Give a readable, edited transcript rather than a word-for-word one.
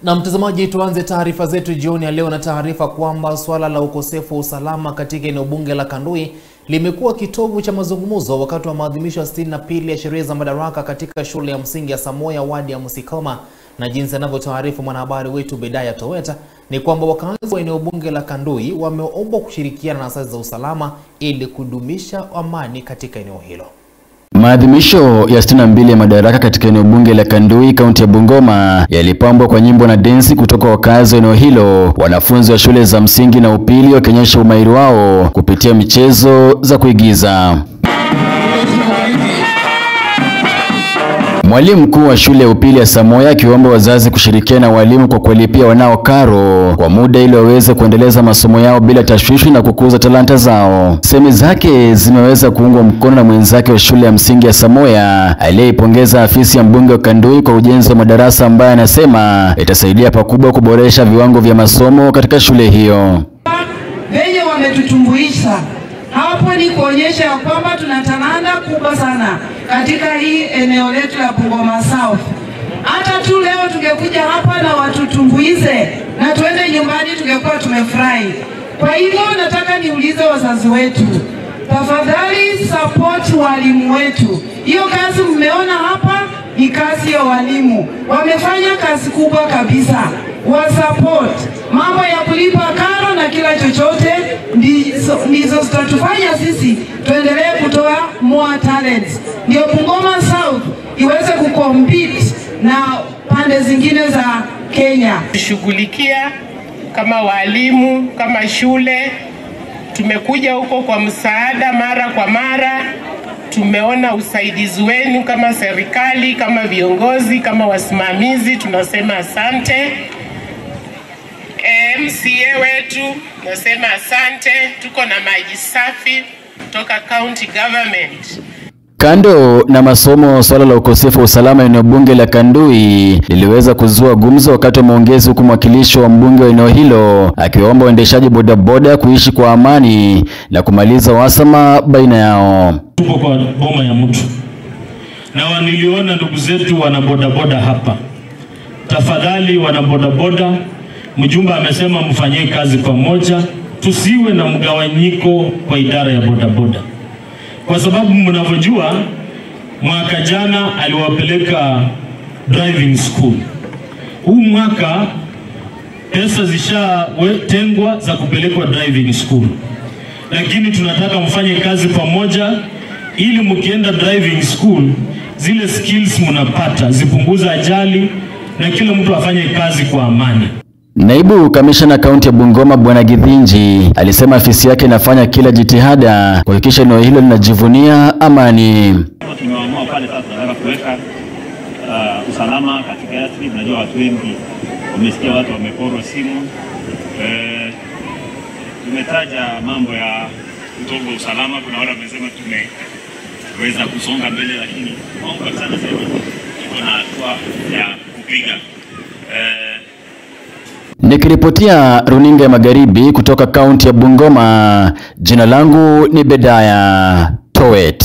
Na mtazamaji, tuanze taarifa zetu jioni ya leo na taarifa kwamba swala la ukosefu wa usalama katika eneo bunge la Kandui limekuwa kitovu cha mazungumzo wakati wa maadhimisho ya 62 ya sherehe za madaraka katika shule ya msingi ya Samoya wadi ya Musikoma. Na jinsi anavyotaarifu mwanahabari wetu Bedaya Toweta ni kwamba wakazi wa eneo bunge la Kandui wameombwa kushirikiana na asasi za usalama ili kudumisha amani katika eneo hilo. Maadhimisho ya 62 ya madaraka katika eneo bunge la Kandui, kaunti ya Bungoma, yalipambwa kwa nyimbo na densi kutoka wakazi wa eneo hilo, wanafunzi wa shule za msingi na upili wakionyesha umahiri wao kupitia michezo za kuigiza. Mwalimu mkuu wa shule ya upili ya Samoya akiomba wazazi kushirikiana na walimu kwa kuwalipia wanao karo kwa muda ili waweze kuendeleza masomo yao bila tashwishi na kukuza talanta zao. Semi zake zimeweza kuungwa mkono na mwenzake wa shule ya msingi ya Samoya aliyeipongeza afisi ya mbunge wa Kandui kwa ujenzi wa madarasa ambaye anasema itasaidia pakubwa kuboresha viwango vya masomo katika shule hiyo. Wenye wametutumbuisha hapo ni kuonyesha ya kwamba tuna talanta kubwa sana katika hii eneo letu la Bungoma South. Hata tu leo tungekuja hapa na watutumbuize na tuende nyumbani tungekuwa tumefurahi. Kwa hivyo nataka niulize wazazi wetu, tafadhali support walimu wetu. Hiyo kazi mmeona hapa ni kazi ya walimu. Wamefanya kazi kubwa kabisa. Wa support mambo ya kulipa karo na kila chochote ndizo zitatufanya sisi tuendelee kutoa more talents. Ndio Bungoma South iweze kucompete na pande zingine za Kenya. Tushughulikia kama walimu, kama shule, tumekuja huko kwa msaada mara kwa mara. Tumeona usaidizi wenu kama serikali, kama viongozi, kama wasimamizi, tunasema asante. MCA wetu nasema asante. Tuko na maji safi kutoka county government. Kando na masomo, swala la ukosefu wa usalama eneo bunge la Kandui liliweza kuzua gumzo wakati wa maongezi, huku mwakilishi wa mbunge wa eneo hilo akiwaomba waendeshaji bodaboda kuishi kwa amani na kumaliza uhasama baina yao. Tuko kwa boma ya mtu na niliona ndugu zetu wana bodaboda hapa. Tafadhali wana bodaboda, mjumba amesema mfanyie kazi pamoja, tusiwe na mgawanyiko kwa idara ya bodaboda. Kwa sababu mnavyojua mwaka jana aliwapeleka driving school. Huu mwaka pesa zishatengwa za kupelekwa driving school. Lakini tunataka mfanye kazi pamoja ili mkienda driving school zile skills mnapata zipunguza ajali na kila mtu afanye kazi kwa amani. Naibu kamishna kaunti ya Bungoma Bwana Githinji alisema afisi yake inafanya kila jitihada kuhakikisha eneo hilo linajivunia amani. Tumeamua pale sasa tunataka kuweka usalama katika ardhi. Tunajua watu wengi wamesikia watu wameporwa simu. Tumetaja mambo ya utovu wa usalama. Kuna wale wamesema tumeweza kusonga mbele, lakini mambo sana sasa tuko na hatua ya kupiga. Nikiripotia runinga ya Magharibi kutoka kaunti ya Bungoma, jina langu ni Bedaya Toweta.